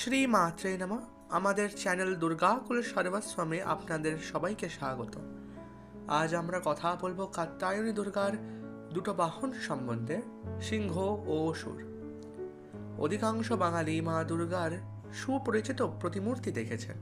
শ্রী মাত্রে নমঃ। আমাদের চ্যানেল দুর্গাকুল সর্বস্বমে আপনাদের সবাইকে স্বাগত। আজ আমরা কথা বলবো কাত্যায়নী দুর্গার দুটো বাহন সম্বন্ধে, সিংহ ও অসুর। অধিকাংশ বাঙালি মা দুর্গার সুপরিচিত প্রতিমূর্তি দেখেছেন,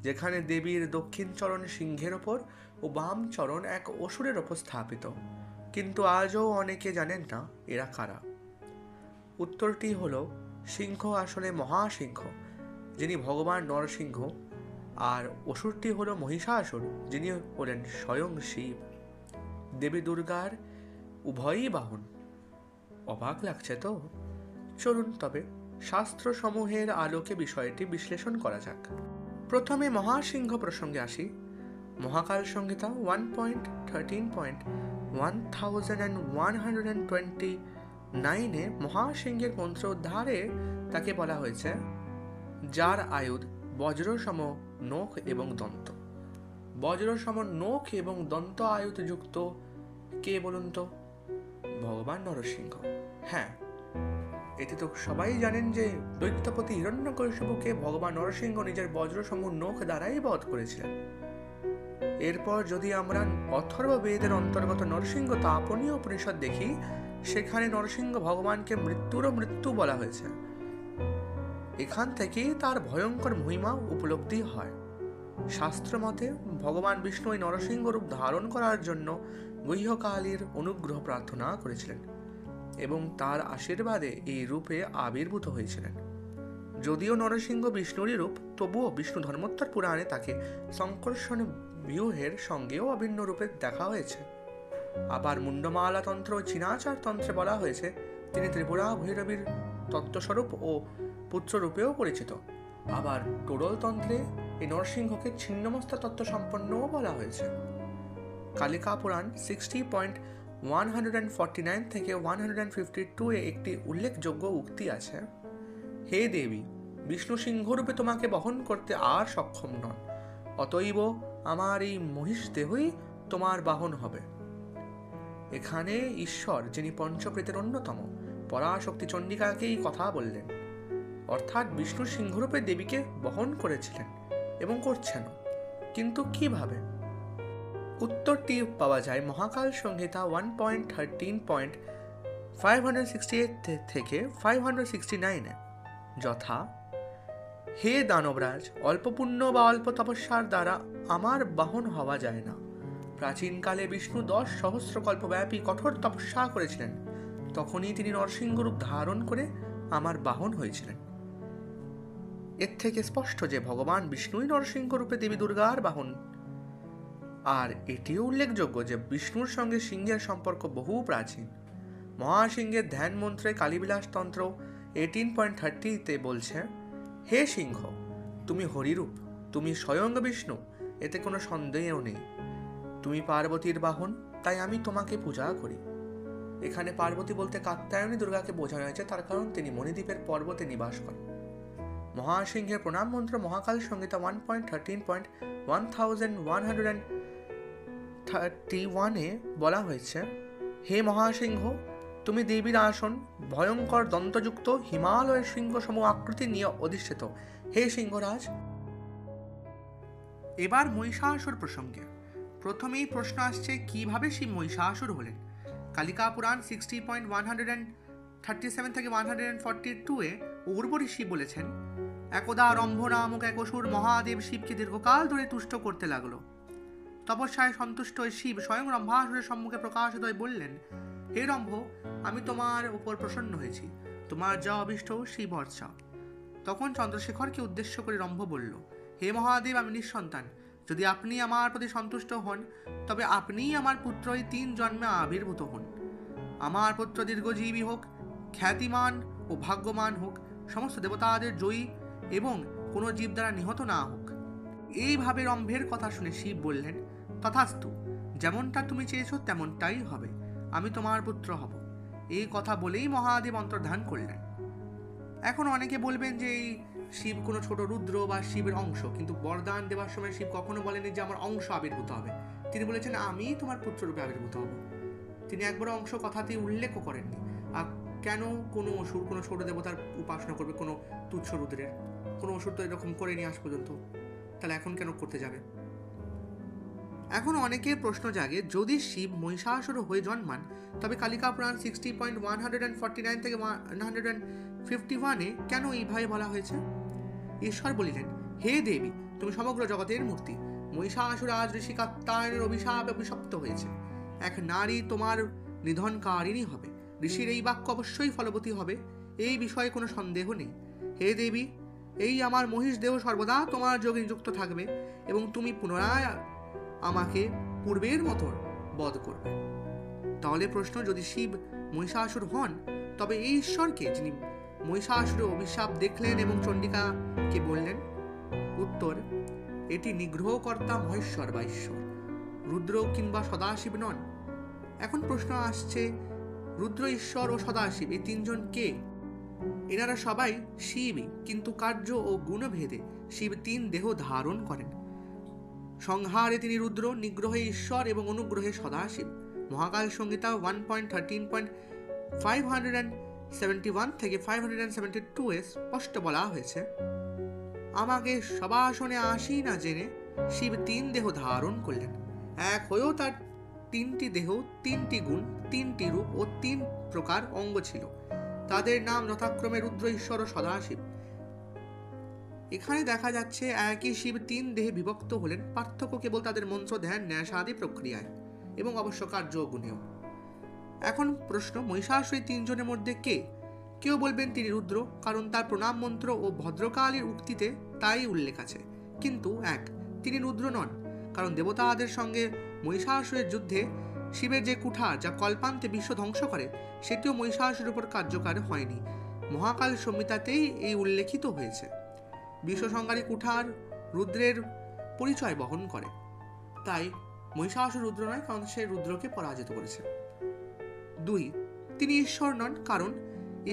যেখানে দেবীর দক্ষিণ চরণ সিংহের ওপর ও বাম চরণ এক অসুরের ওপর স্থাপিত। কিন্তু আজও অনেকে জানেন না এরা কারা। উত্তরটি হলো, সিংহ আসলে মহাসিংহ, যিনি ভগবান নরসিংহ, আর অসুরটি হলো মহিষাসুর, যিনি হলেন স্বয়ং শিব। দেবী দুর্গার উভয়ই বাহন। অবাক লাগছে তো? চলুন তবে শাস্ত্রসমূহের আলোকে বিষয়টি বিশ্লেষণ করা যাক। প্রথমে মহাসিংহ প্রসঙ্গে আসি। মহাকাল সংহিতা 1.13.1129 মহাসিংহের মন্ত্র উদ্ধারে তাকে বলা হয়েছে, যার আয়ুধ বজ্রসম নখ এবং দন্ত। বজ্রসম নখ এবং দন্ত আয়ুধ যুক্ত কে বলুন তো? ভগবান নরসিংহ। হ্যাঁ, এটি তো সবাই জানেন যে দৈত্যপতি হিরণ্যকশিপুকে ভগবান নরসিংহ নিজের বজ্রসম নখ দ্বারাই বধ করেছিলেন। এরপর যদি আমরা অথর্ব বেদের অন্তর্গত নরসিংহ তাপনীয় উপনিষদ দেখি, সেখানে নরসিংহ ভগবানকে মৃত্যুরও মৃত্যু বলা হয়েছে। এখান থেকেই তার ভয়ঙ্কর মহিমা উপলব্ধি হয়। শাস্ত্র মতে ভগবান বিষ্ণু এই নরসিংহ রূপ ধারণ করার জন্য গুহ্যকালীর অনুগ্রহ প্রার্থনা করেছিলেন এবং তার আশীর্বাদে এই রূপে আবির্ভূত হয়েছিলেন। যদিও নরসিংহ বিষ্ণুরই রূপ, তবুও বিষ্ণু ধর্মোত্তর পুরাণে তাকে সংকর্ষণ ব্যূহের সঙ্গেও অভিন্ন রূপে দেখা হয়েছে। আবার মুন্ডমালা তন্ত্র ও চীনাচার তন্ত্রে বলা হয়েছে তিনি ত্রিপুরা ভৈরবীর তত্ত্বস্বরূপ ও পুত্ররূপেও পরিচিত। আবার টোডল তন্ত্রে এই নরসিংহকে ছিন্নমস্তা তত্ত্ব সম্পন্নও বলা হয়েছে। কালিকা পুরাণ 60.149 থেকে 152 এ একটি উল্লেখযোগ্য উক্তি আছে, হে দেবী, বিষ্ণু সিংহরূপে তোমাকে বহন করতে আর সক্ষম নন, অতএব আমার এই মহিষ দেহই তোমার বাহন হবে। এখানে ঈশ্বর, যিনি পঞ্চপ্রেতের অন্যতম, পরাশক্তি চণ্ডিকাকেই কথা বললেন, অর্থাৎ বিষ্ণু সিংহরূপে দেবীকে বহন করেছিলেন এবং করছেন। কিন্তু কিভাবে? উত্তরটি পাওয়া যায় মহাকাল সংহিতা 1.13.568 থেকে 569 যথা, হে দানবরাজ, অল্প পুণ্য বা অল্প তপস্যার দ্বারা আমার বাহন হওয়া যায় না। প্রাচীনকালে বিষ্ণু 10 সহস্রকল্পব্যাপী কঠোর তপস্যা করেছিলেন, তখনই তিনি নরসিংহ রূপ ধারণ করে আমার বাহন হয়েছিলেন। এর থেকে স্পষ্ট যে ভগবান বিষ্ণুই নরসিংহ রূপে দেবী দুর্গার বাহন। আর এটিও উল্লেখযোগ্য যে বিষ্ণুর সঙ্গে সিংহের সম্পর্ক বহু প্রাচীন। মহাসিংহের ধ্যান মন্ত্রে কালীবিলাস তন্ত্র 18.30 বলছে, হে সিংহ, তুমি হরিরূপ, তুমি স্বয়ং বিষ্ণু, এতে কোনো সন্দেহ নেই। তুমি পার্বতীর বাহন, তাই আমি তোমাকে পূজা করি। এখানে পার্বতী বলতে কাত্যায়নী দুর্গাকে বোঝানো হয়েছে, তার কারণ তিনি মণিদ্বীপের পর্বতে নিবাস করেন। মহাসিংহের প্রণাম মন্ত্র মহাকাল সংহিতা 1.13.1131 বলা হয়েছে, হে মহাসিংহ, তুমি দেবীর আসন, ভয়ঙ্কর দন্তযুক্ত হিমালয়ের সিংহ সম আকৃতি নিয়ে অধিষ্ঠিত, হে সিংহরাজ। এবার মহিষাসুর প্রসঙ্গে। প্রথমেই প্রশ্ন আসছে, কিভাবে শিব মহিষাসুর হলেন? কালিকা পুরাণ 60.137 থেকে 142 উর্ব ঋষি বলেছেন, একদা রম্ভ নামক এক অসুর মহাদেব শিবকে দীর্ঘকাল ধরে তুষ্ট করতে লাগলো। তপস্যায় সন্তুষ্ট হয়ে শিব স্বয়ং রম্ভাসুরের সম্মুখে প্রকাশিত হয়ে বললেন, হে রম্ভ, আমি তোমার উপর প্রসন্ন হয়েছি, তোমার যা অভিষ্ট সেই বর চাও। তখন চন্দ্রশেখরকে উদ্দেশ্য করে রম্ভ বলল, হে মহাদেব, আমি নিঃসন্তান, যদি আপনি আমার প্রতি সন্তুষ্ট হন তবে আপনিই আমার পুত্র এই 3 জন্মে আবির্ভূত হন। আমার পুত্র দীর্ঘজীবী হোক, খ্যাতিমান ও ভাগ্যবান হোক, সমস্ত দেবতাদের জয়ী এবং কোনো জীব দ্বারা নিহত না হোক। এইভাবে রম্ভের কথা শুনে শিব বললেন, তথাস্তু, যেমনটা তুমি চেয়েছো তেমনটাই হবে, আমি তোমার পুত্র হব। এই কথা বলেই মহাদেব অন্তর্ধান করলেন। এখন অনেকে বলবেন যে এই শিব কোনো ছোট রুদ্র বা শিবের অংশ, কিন্তু বরদান দেওয়ার সময় শিব কখনো বলেনি যে আমার অংশ আবির্ভূত হবে। তিনি বলেছেন, আমি তোমার পুত্ররূপে আবির্ভূত হব। তিনি একবার অংশ কথাতেই উল্লেখও করেননি। আর কেন কোনো অসুর কোনো ছোট দেবতার উপাসনা করবে কোনো তুচ্ছ রুদ্রের? কোনো অসুর তো এরকম করেনি আজ পর্যন্ত, তাহলে এখন কেন করতে যাবে? এখন অনেকের প্রশ্ন জাগে, যদি শিব মহিষাসুর হয়ে জন্মান, তবে কালিকা পুরাণ 60.149 থেকে 151 কেন এইভাবে বলা হয়েছে? ঈশ্বর বলিলেন, হে দেবী, তুমি সমগ্র জগতের মূর্তি। মহিষাসুর আজ ঋষি কাত্যায়নের অভিশাপে অভিশপ্ত হয়েছে। এক নারী তোমার নিধনকারিণী হবে। ঋষির এই বাক্য অবশ্যই ফলবতী হবে, এই বিষয়ে কোনো সন্দেহ নেই। হে দেবী, এই আমার মহিষ দেহ সর্বদা তোমার যোগে নিযুক্ত থাকবে এবং তুমি পুনরায় আমাকে পূর্বের মতো বধ করবে। তাহলে প্রশ্ন, যদি শিব মহিষাসুর হন, তবে এই ঈশ্বরকে, যিনি মহিষাসুরের অভিশাপ দেখলেন এবং চণ্ডিকাকে বললেন? উত্তর, এটি নিগ্রহকর্তা মহেশ্বর বা ঈশ্বর, রুদ্র কিংবা সদাশিব নন। এখন প্রশ্ন আসছে, রুদ্র, ঈশ্বর ও সদাশিব এই তিনজন কে? এনারা সবাই শিবই, কিন্তু কার্য ও গুণভেদে শিব তিন দেহ ধারণ করেন। সংহারে তিনি রুদ্র, নিগ্রহে ঈশ্বর এবং অনুগ্রহে সদাশিব। মহাকাল সংহিতা 1.13.571 থেকে 572 স্পষ্ট বলা হয়েছে, আমাকে সবাসনে আসি না জেনে শিব তিন দেহ ধারণ করলেন। এক হয়েও তার তিনটি দেহ, তিনটি গুণ, তিনটি রূপ ও তিন প্রকার অঙ্গ ছিল। তাদের নাম যথাক্রমে রুদ্র, ঈশ্বর ও সদাশিব। এখানে দেখা যাচ্ছে একই শিব তিন দেহে বিভক্ত হলেন, পার্থক্য কেবল তাদের মন্ত্র, ধ্যান, ন্যাসাদি প্রক্রিয়ায় এবং অবশ্য কার্য ও গুণেও। এখন প্রশ্ন, মহিষাসুর তিনজনের মধ্যে কে? কেউ বলবেন তিনি রুদ্র, কারণ তার প্রণাম মন্ত্র ও ভদ্রকালীর উক্তিতে তাই উল্লেখ আছে। কিন্তু তিনি রুদ্র নন, কারণ দেবতাদের সঙ্গে মহিষাসুরের যুদ্ধে শিবের যে কুঠার যা কল্পান্তে বিশ্ব ধ্বংস করে, সেটিও মহিষাসুরের উপর কার্যকর হয়নি। মহাকাল সংহিতাতেই এই উল্লেখিত হয়েছে। বিশ্বসংহারী কুঠার রুদ্রের পরিচয় বহন করে, তাই মহিষাসুর রুদ্র নয়, কারণ সে রুদ্রকে পরাজিত করেছে। 2, তিনি ঈশ্বর নন, কারণ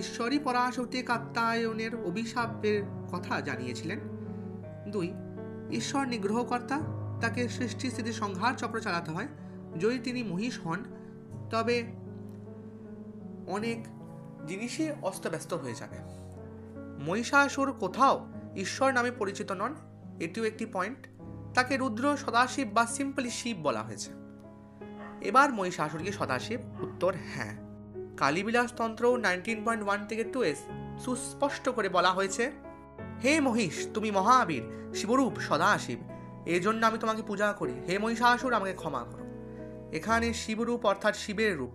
ঈশ্বরই পরাশক্তি কাত্যায়নের অভিশাপের কথা জানিয়েছিলেন। 2, ঈশ্বর নিগ্রহকর্তা, তাকে সৃষ্টি স্থিতি সংহার চক্র চালাতে হয়। যদি তিনি মহিষ হন, তবে অনেক জিনিসই অস্তব্যস্ত হয়ে যাবে। মহিষাসুর কোথাও ঈশ্বর নামে পরিচিত নন, এটিও একটি পয়েন্ট। তাকে রুদ্র, সদাশিব বা সিম্পলি শিব বলা হয়েছে। এবার মহিষাসুর কি সদাশিব? উত্তর হ্যাঁ। কালীবিলাস তন্ত্র 19.1 থেকে 2 সুস্পষ্ট করে বলা হয়েছে, হে মহিষ, তুমি মহাবীর, শিবরূপ, সদাশিব, এই জন্য আমি তোমাকে পূজা করি। হে মহিষাসুর, আমাকে ক্ষমা করো। এখানে শিবরূপ অর্থাৎ শিবের রূপ,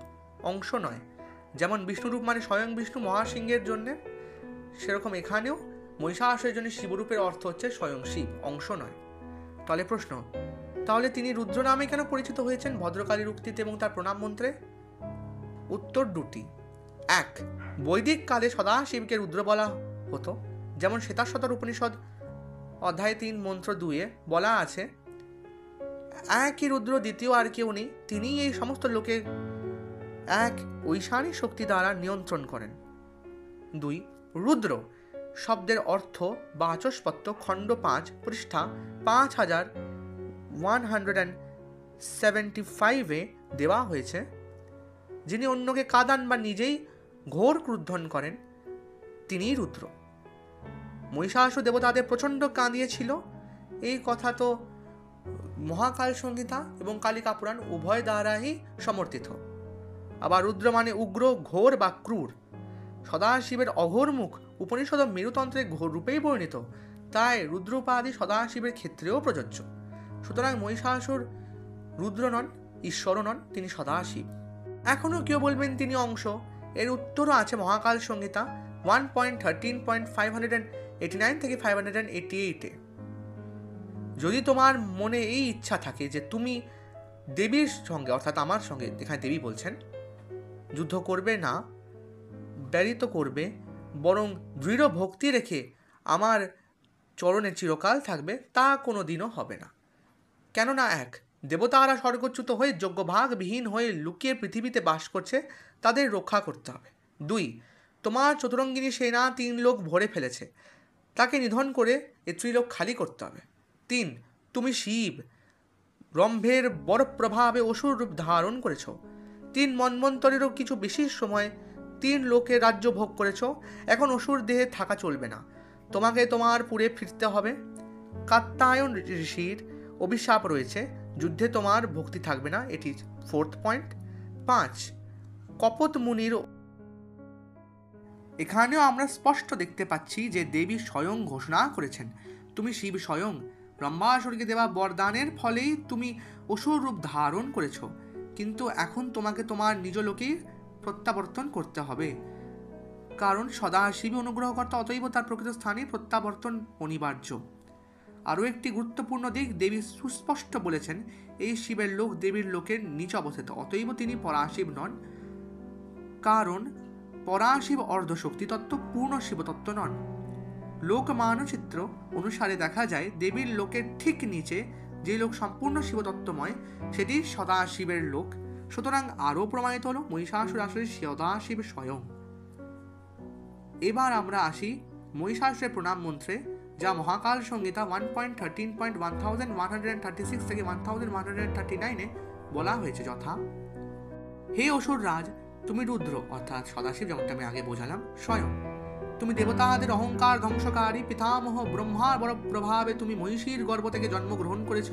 অংশ নয়। যেমন বিষ্ণুরূপ মানে স্বয়ং বিষ্ণু মহাসিংহের জন্য, সেরকম এখানেও মহিষাসুরের জন্য শিবরূপের অর্থ হচ্ছে স্বয়ং শিব, অংশ নয়। তাহলে প্রশ্ন, তাহলে তিনি রুদ্র নামে কেন পরিচিত হয়েছেন ভদ্রকালীর উক্তিতে এবং তার প্রণাম মন্ত্রে? উত্তর 2টি। 1, বৈদিক কালে সদাশিবকে রুদ্র বলা হতো, যেমন শ্বেতাশ্বতর উপনিষদ অধ্যায় 3 মন্ত্র 2 বলা আছে, একই রুদ্র, দ্বিতীয় আর কেউ নেই, তিনিই এই সমস্ত লোকে এক ঐশানী শক্তি দ্বারা নিয়ন্ত্রণ করেন। 2, রুদ্র শব্দের অর্থ বাচস্পত্য খণ্ড 5 পৃষ্ঠা 5175 দেওয়া হয়েছে, যিনি অন্যকে কাঁদান বা নিজেই ঘোর ক্রুদ্ধন করেন, তিনিই রুদ্র। মহিষাসুর দেবতাদের প্রচণ্ড কাঁদিয়েছিল, এই কথা তো মহাকাল সংহিতা এবং কালিকা পুরাণ উভয় দ্বারাই সমর্থিত। আবার রুদ্র মানে উগ্র, ঘোর বা ক্রূর। সদাশিবের অঘোর মুখ উপনিষদ মেরুতন্ত্রের ঘোর রূপেই বর্ণিত, তাই রুদ্রোপাধি সদাশিবের ক্ষেত্রেও প্রযোজ্য। সুতরাং মহিষাসুর রুদ্র নন, ঈশ্বরও নন, তিনি সদাশিব। এখনও কেউ বলবেন তিনি অংশ। এর উত্তরও আছে মহাকাল সংহিতা 1.13.589 থেকে 588। যদি তোমার মনে এই ইচ্ছা থাকে যে তুমি দেবীর সঙ্গে, অর্থাৎ আমার সঙ্গে, এখানে দেবী বলছেন, যুদ্ধ করবে না, ব্যরিত করবে, বরং দৃঢ় ভক্তি রেখে আমার চরণে চিরকাল থাকবে, তা কোনো দিনও হবে না। কেননা 1, দেবতারা স্বর্গচ্যুত হয়ে যোগ্যভাগবিহীন হয়ে লুকিয়ে পৃথিবীতে বাস করছে, তাদের রক্ষা করতে হবে। 2, তোমার চতুরঙ্গিনী সেনা 3 লোক ভরে ফেলেছে, তাকে নিধন করে এ ত্রিলোক খালি করতে হবে। 3, তুমি শিব, ব্রহ্মের বড় প্রভাবে অসুর রূপ ধারণ করেছ। 3 মন্বন্তরেরও কিছু বেশি সময় 3 লোকের রাজ্য ভোগ করেছ, এখন অসুর দেহে থাকা চলবে না। তোমাকে তোমার পুরে ফিরতে হবে। কাত্যায়ন ঋষির অভিশাপ রয়েছে, যুদ্ধে তোমার ভক্তি থাকবে না, এটি 4th পয়েন্ট। 5, কপত মুনির। এখানেও আমরা স্পষ্ট দেখতে পাচ্ছি যে দেবী স্বয়ং ঘোষণা করেছেন, তুমি শিব স্বয়ং ব্রহ্মাসুরকে দেওয়া বরদানের ফলেই তুমি অসুর রূপ ধারণ করেছ, কিন্তু এখন তোমাকে তোমার নিজ লোকেই প্রত্যাবর্তন করতে হবে, কারণ সদাশিব অনুগ্রহকর্তা, অতএব তার প্রকৃত স্থানে প্রত্যাবর্তন অনিবার্য। আরও একটি গুরুত্বপূর্ণ দিক, দেবী সুস্পষ্ট বলেছেন এই শিবের লোক দেবীর লোকের নিচে অবস্থিত, অতএব তিনি পরাশিব নন, কারণ পরাশিব অর্ধশক্তি তত্ত্ব, পূর্ণ শিবতত্ত্ব নন। লোক মানচিত্র অনুসারে দেখা যায় দেবীর লোকের ঠিক নিচে যে লোক সম্পূর্ণ শিবতত্ত্বময়, সেটি সদাশিবের লোক। সুতরাং আরও প্রমাণিত হল মহিষাসুর আসলে সদাশিব স্বয়ং। এবার আমরা আসি মহিষাসুরের প্রণাম মন্ত্রে, যা মহাকাল সংহিতা 1.13.1136 থেকে 1139 বলা হয়েছে, যথা: হে অসুর রাজ, তুমি রুদ্র অর্থাৎ সদাশিব, যেমনটা আমি আগে বোঝালাম, স্বয়ং। তুমি দেবতাদের অহংকার ধ্বংসকারী পিতামহ ব্রহ্মার বড় প্রভাবে তুমি মহিষীর গর্ভ থেকে জন্মগ্রহণ করেছ।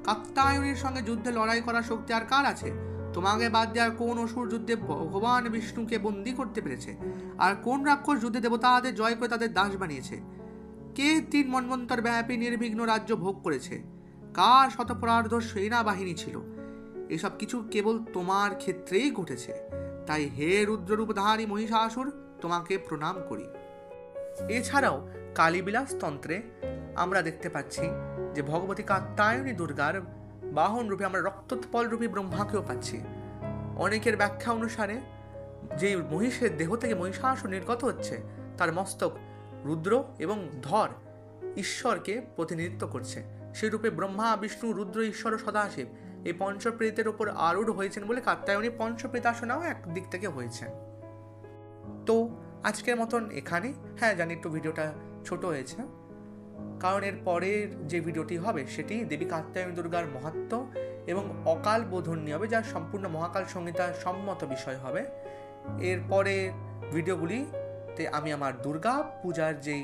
কাত্যায়নীর সঙ্গে যুদ্ধে লড়াই করার শক্তি আর কার আছে? তোমাকে বাদ দেওয়ার কোন অসুর যুদ্ধে ভগবান বিষ্ণুকে বন্দী করতে পেরেছে? আর কোন রাক্ষস যুদ্ধে দেবতাদের জয় করে তাদের দাস বানিয়েছে? কে 3 মন্বন্তর ব্যাপী নির্বিঘ্ন রাজ্য ভোগ করেছে? কার শতপরার্ধ সেনাবাহিনী ছিল? এসব কিছু কেবল তোমার ক্ষেত্রেই ঘটেছে। তাই হে রুদ্ররূপধারী মহিষাসুর, তোমাকে প্রণাম করি। এছাড়াও কালীবিলাস তন্ত্রে আমরা দেখতে পাচ্ছি যে ভগবতী কাত্যায়নী দুর্গার বাহন রূপে আমরা রক্তোৎপল রূপী ব্রহ্মাকেও পাচ্ছি। অনেকের ব্যাখ্যা অনুসারে যে মহিষের দেহ থেকে মহিষাসুর নির্গত হচ্ছে, তার মস্তক রুদ্র এবং ধর ঈশ্বরকে প্রতিনিধিত্ব করছে। সেই রূপে ব্রহ্মা, বিষ্ণু, রুদ্র, ঈশ্বর ও সদাশিব এই পঞ্চপ্রেতের ওপর আরূঢ় হয়েছেন বলে কাত্যায়নী পঞ্চপ্রেতাসনাও এক দিক থেকে হয়েছেন। তো আজকের মতন এখানে, হ্যাঁ জানি একটু ভিডিওটা ছোট হয়েছে, কারণ এর পরের যে ভিডিওটি হবে সেটি দেবী কাত্যায়নী দুর্গার মাহাত্ম্য এবং অকাল বোধন নিয়ে হবে, যা সম্পূর্ণ মহাকাল সংহিতার সম্মত বিষয় হবে। এরপরে ভিডিওগুলিতে আমি আমার দুর্গা পূজার যেই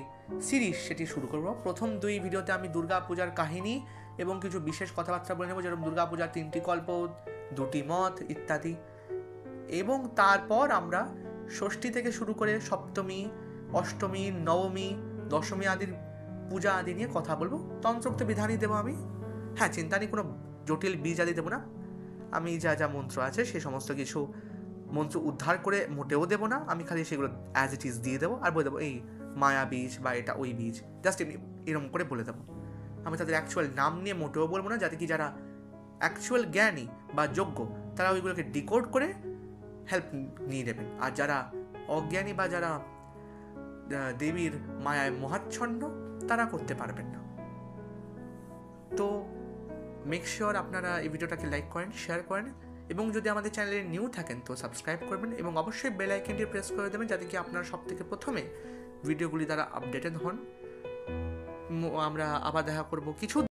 সিরিজ সেটি শুরু করব। প্রথম 2 ভিডিওতে আমি দুর্গা পূজার কাহিনী এবং কিছু বিশেষ কথাবার্তা বলে নেব, যেরকম দুর্গা পূজার 3টি কল্প, 2টি মত ইত্যাদি। এবং তারপর আমরা ষষ্ঠী থেকে শুরু করে সপ্তমী, অষ্টমী, নবমী, দশমী আদির পূজা আদি নিয়ে কথা বলবো। তন্ত্রোক্ত বিধানই দেবো আমি, হ্যাঁ চিন্তা নেই, কোনো জটিল বীজ আদি দেবো না। আমি যা যা মন্ত্র আছে সে সমস্ত কিছু মন্ত্র উদ্ধার করে মোটেও দেবো না, আমি খালি সেগুলো অ্যাজ ইট ইজ দিয়ে দেবো আর বলে দেবো এই মায়া বীজ বা এটা ওই বীজ, জাস্ট এরকম করে বলে দেবো। আমি তাদের অ্যাকচুয়াল নাম নিয়ে মোটেও বলবো না, যাতে কি যারা অ্যাকচুয়াল জ্ঞানী বা যোগ্য তারা ওইগুলোকে ডিকোড করে হেল্প নিয়ে নেবেন, আর যারা অজ্ঞানী বা যারা দেবীর মায়ায় মহাচ্ছন্ন তারা করতে পারবেন না। তো মেক শিওর আপনারা এই ভিডিওটাকে লাইক করেন, শেয়ার করেন, এবং যদি আমাদের চ্যানেলে নিউ থাকেন তো সাবস্ক্রাইব করবেন এবং অবশ্যই বেল আইকনটি প্রেস করে দেবেন, যাতে কি আপনারা সব থেকে প্রথমে ভিডিওগুলি দ্বারা আপডেটেড হন। আমরা আবার দেখা করব কিছু